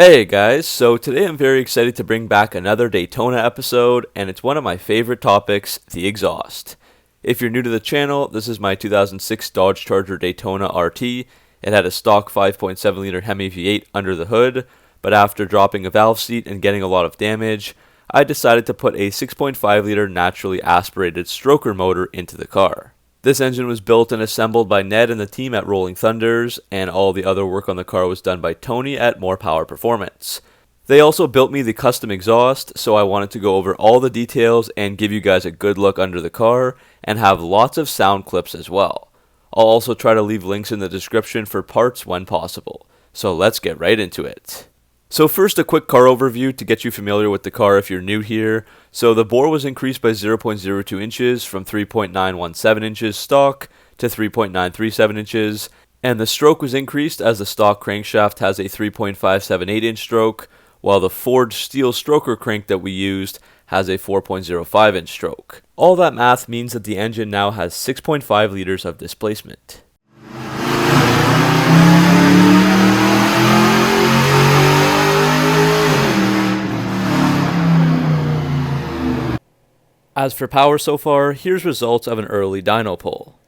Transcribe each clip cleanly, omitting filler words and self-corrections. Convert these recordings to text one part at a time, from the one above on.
Hey guys, so today I'm very excited to bring back another Daytona episode, and it's one of my favorite topics, the exhaust. If you're new to the channel, this is my 2006 Dodge Charger Daytona RT. It had a stock 5.7L Hemi V8 under the hood, but after dropping a valve seat and getting a lot of damage, I decided to put a 6.5L naturally aspirated stroker motor into the car. This engine was built and assembled by Ned and the team at Rolling Thunderz, and all the other work on the car was done by Tony at MorePower Performance. They also built me the custom exhaust, so I wanted to go over all the details and give you guys a good look under the car, and have lots of sound clips as well. I'll also try to leave links in the description for parts when possible. So let's get right into it. So first, a quick car overview to get you familiar with the car if you're new here. So the bore was increased by 0.02 inches from 3.917 inches stock to 3.937 inches, and the stroke was increased as the stock crankshaft has a 3.578 inch stroke, while the forged steel stroker crank that we used has a 4.05 inch stroke. All that math means that the engine now has 6.5 liters of displacement. As for power so far, here's results of an early dyno pull.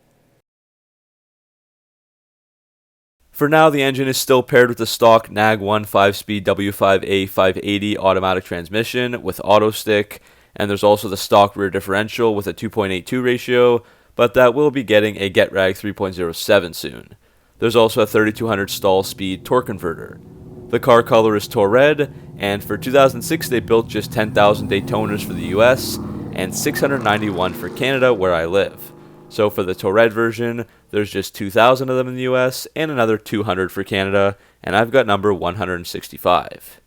For now, the engine is still paired with the stock NAG1 5-speed W5A 580 automatic transmission with auto stick, and there's also the stock rear differential with a 2.82 ratio, but that will be getting a GetRag 3.07 soon. There's also a 3200 stall speed torque converter. The car color is Red, and for 2006 they built just 10,000 Daytonas for the US, and 691 for Canada where I live. So for the Red version, there's just 2,000 of them in the US and another 200 for Canada, and I've got number 165.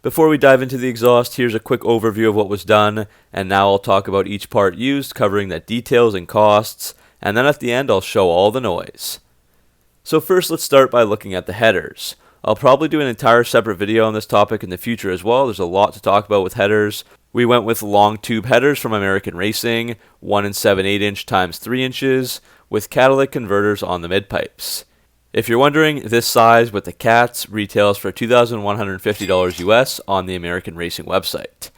Before we dive into the exhaust, here's a quick overview of what was done, and now I'll talk about each part used, covering the details and costs, and then at the end I'll show all the noise. So first, let's start by looking at the headers. I'll probably do an entire separate video on this topic in the future as well. There's a lot to talk about with headers. We went with long tube headers from American Racing, 1 7/8 inch times 3 inches, with catalytic converters on the mid-pipes. If you're wondering, this size with the cats retails for $2,150 US on the American Racing website.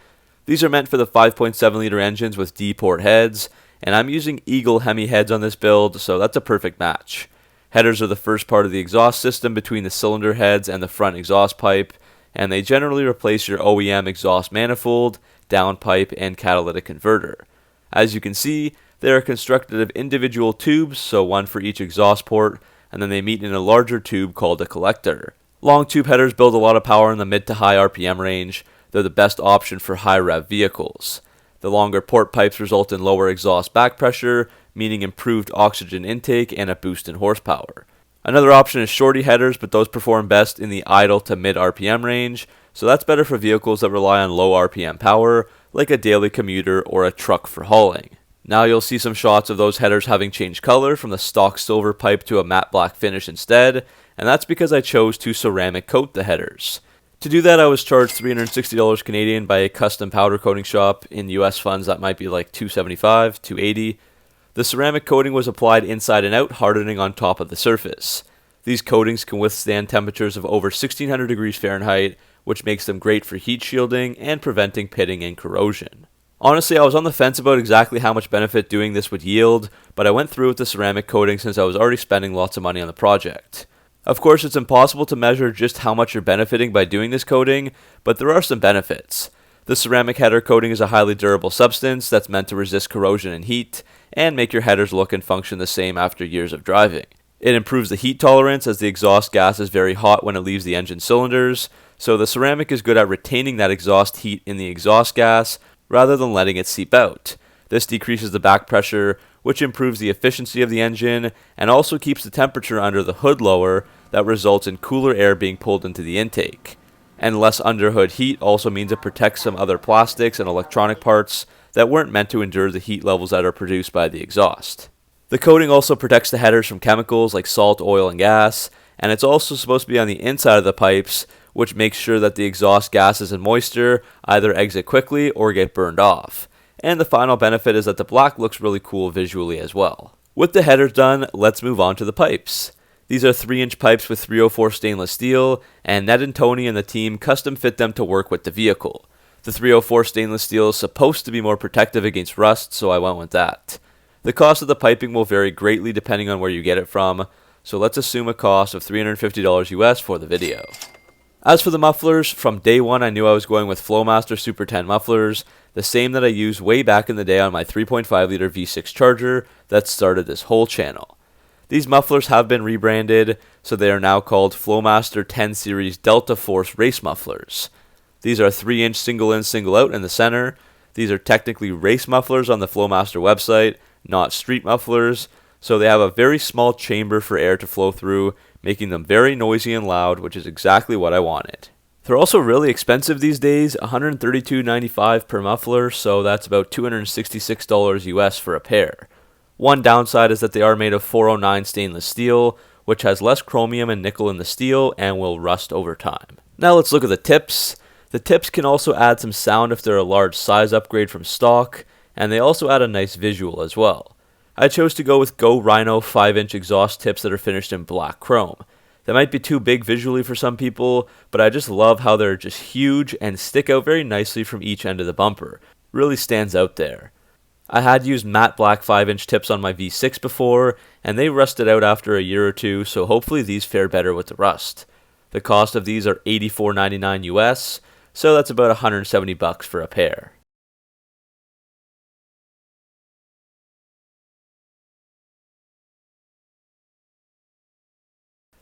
These are meant for the 5.7L engines with D-port heads, and I'm using Eagle Hemi heads on this build, so that's a perfect match. Headers are the first part of the exhaust system between the cylinder heads and the front exhaust pipe, and they generally replace your OEM exhaust manifold, downpipe, and catalytic converter. As you can see, they are constructed of individual tubes, so one for each exhaust port, and then they meet in a larger tube called a collector. Long tube headers build a lot of power in the mid to high RPM range. They're the best option for high rev vehicles. The longer port pipes result in lower exhaust back pressure, meaning improved oxygen intake and a boost in horsepower. Another option is shorty headers, but those perform best in the idle to mid RPM range, so that's better for vehicles that rely on low RPM power, like a daily commuter or a truck for hauling. Now you'll see some shots of those headers having changed color from the stock silver pipe to a matte black finish instead, and that's because I chose to ceramic coat the headers. To do that, I was charged $360 Canadian by a custom powder coating shop. In US funds, that might be like $275, $280. The ceramic coating was applied inside and out, hardening on top of the surface. These coatings can withstand temperatures of over 1600 degrees Fahrenheit, which makes them great for heat shielding and preventing pitting and corrosion. Honestly, I was on the fence about exactly how much benefit doing this would yield, but I went through with the ceramic coating since I was already spending lots of money on the project. Of course, it's impossible to measure just how much you're benefiting by doing this coating, but there are some benefits. The ceramic header coating is a highly durable substance that's meant to resist corrosion and heat, and make your headers look and function the same after years of driving. It improves the heat tolerance as the exhaust gas is very hot when it leaves the engine cylinders, so the ceramic is good at retaining that exhaust heat in the exhaust gas rather than letting it seep out. This decreases the back pressure, which improves the efficiency of the engine, and also keeps the temperature under the hood lower, that results in cooler air being pulled into the intake. And less underhood heat also means it protects some other plastics and electronic parts that weren't meant to endure the heat levels that are produced by the exhaust. The coating also protects the headers from chemicals like salt, oil, and gas, and it's also supposed to be on the inside of the pipes, which makes sure that the exhaust gases and moisture either exit quickly or get burned off. And the final benefit is that the black looks really cool visually as well. With the headers done, let's move on to the pipes. These are 3-inch pipes with 304 stainless steel, and Ned and Tony and the team custom fit them to work with the vehicle. The 304 stainless steel is supposed to be more protective against rust, so I went with that. The cost of the piping will vary greatly depending on where you get it from, so let's assume a cost of $350 US for the video. As for the mufflers, from day one I knew I was going with Flowmaster Super 10 mufflers, the same that I used way back in the day on my 3.5 liter V6 Charger that started this whole channel. These mufflers have been rebranded, so they are now called Flowmaster 10 Series Delta Force Race Mufflers. These are 3-inch single in, single out in the center. These are technically race mufflers on the Flowmaster website, not street mufflers, so they have a very small chamber for air to flow through, making them very noisy and loud, which is exactly what I wanted. They're also really expensive these days, $132.95 per muffler, so that's about $266 US for a pair. One downside is that they are made of 409 stainless steel, which has less chromium and nickel in the steel and will rust over time. Now let's look at the tips. The tips can also add some sound if they're a large size upgrade from stock, and they also add a nice visual as well. I chose to go with Go Rhino 5-inch exhaust tips that are finished in black chrome. They might be too big visually for some people, but I just love how they're just huge and stick out very nicely from each end of the bumper. Really stands out there. I had used matte black 5-inch tips on my V6 before, and they rusted out after a year or two, so hopefully these fare better with the rust. The cost of these are $84.99 US, so that's about $170 for a pair.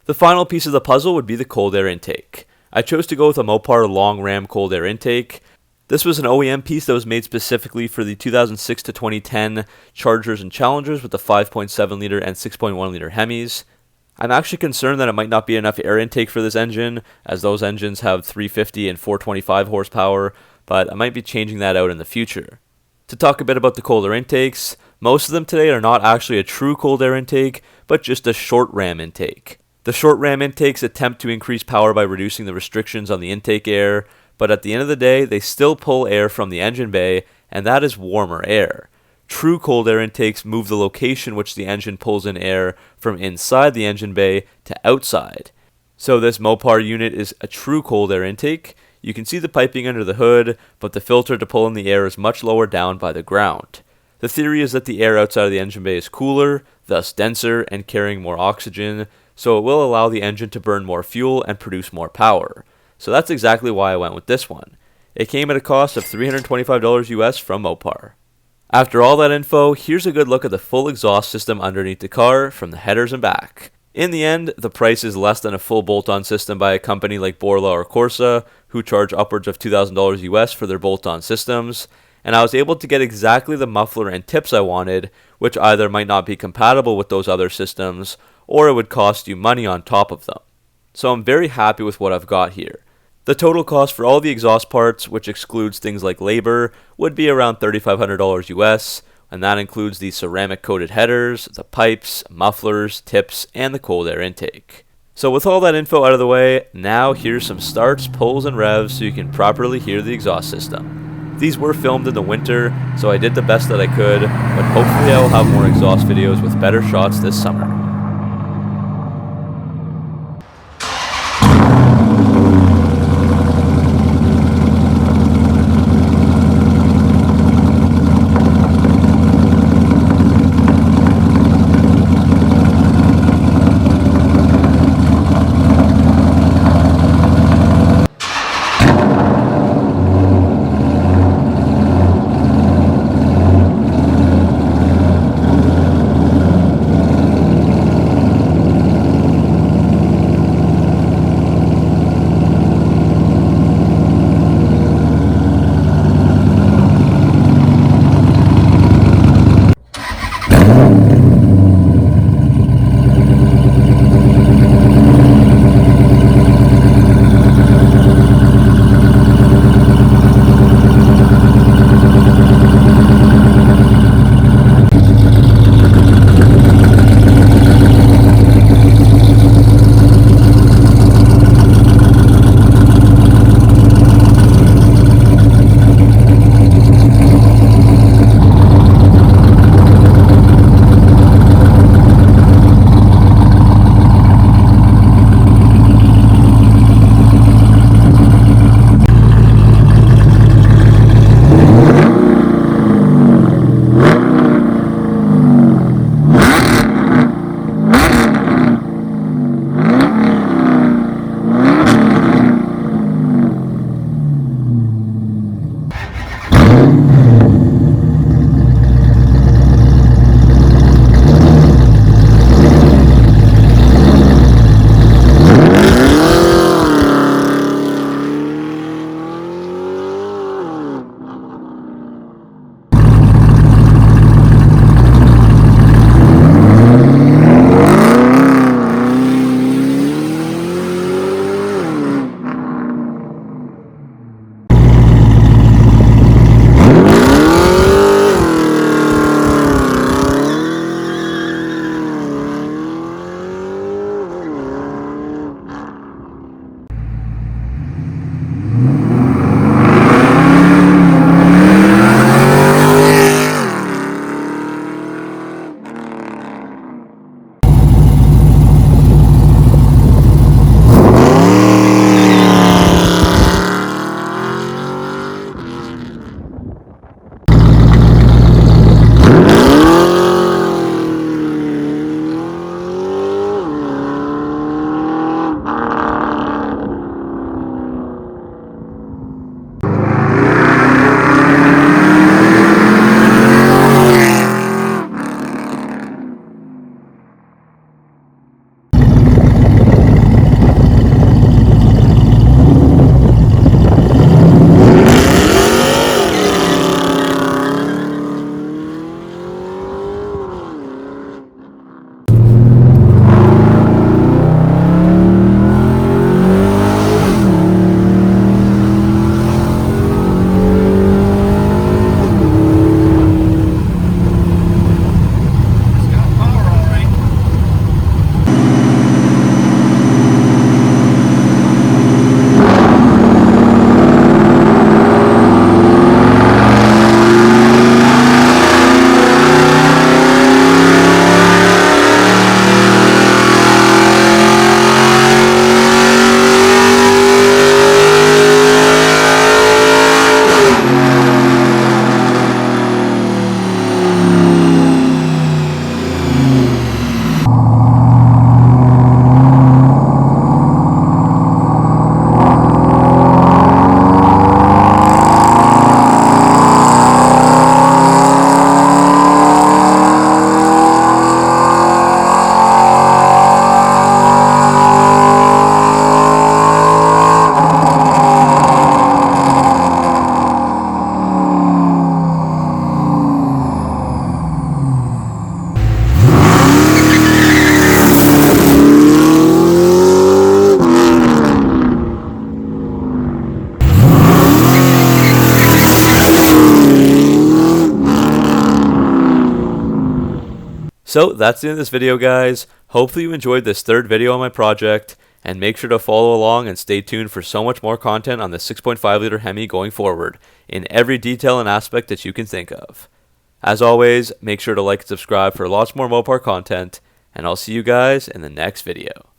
The final piece of the puzzle would be the cold air intake. I chose to go with a Mopar long ram cold air intake. This was an OEM piece that was made specifically for the 2006 to 2010 Chargers and Challengers with the 5.7 liter and 6.1 liter Hemis. I'm actually concerned that it might not be enough air intake for this engine, as those engines have 350 and 425 horsepower, but I might be changing that out in the future. To talk a bit about the cold air intakes, most of them today are not actually a true cold air intake, but just a short ram intake. The short ram intakes attempt to increase power by reducing the restrictions on the intake air, but at the end of the day, they still pull air from the engine bay, and that is warmer air. True cold air intakes move the location which the engine pulls in air from inside the engine bay to outside. So this Mopar unit is a true cold air intake. You can see the piping under the hood, but the filter to pull in the air is much lower down by the ground. The theory is that the air outside of the engine bay is cooler, thus denser and carrying more oxygen, so it will allow the engine to burn more fuel and produce more power. So that's exactly why I went with this one. It came at a cost of $325 US from Mopar. After all that info, here's a good look at the full exhaust system underneath the car from the headers and back. In the end, the price is less than a full bolt-on system by a company like Borla or Corsa, who charge upwards of $2,000 US for their bolt-on systems, and I was able to get exactly the muffler and tips I wanted, which either might not be compatible with those other systems, or it would cost you money on top of them. So I'm very happy with what I've got here. The total cost for all the exhaust parts, which excludes things like labor, would be around $3,500 US, and that includes the ceramic coated headers, the pipes, mufflers, tips, and the cold air intake. So with all that info out of the way, now here's some starts, pulls, and revs so you can properly hear the exhaust system. These were filmed in the winter, so I did the best that I could, but hopefully I will have more exhaust videos with better shots this summer. So that's the end of this video, guys. Hopefully you enjoyed this third video on my project, and make sure to follow along and stay tuned for so much more content on the 6.5 liter Hemi going forward, in every detail and aspect that you can think of. As always, make sure to like and subscribe for lots more Mopar content, and I'll see you guys in the next video.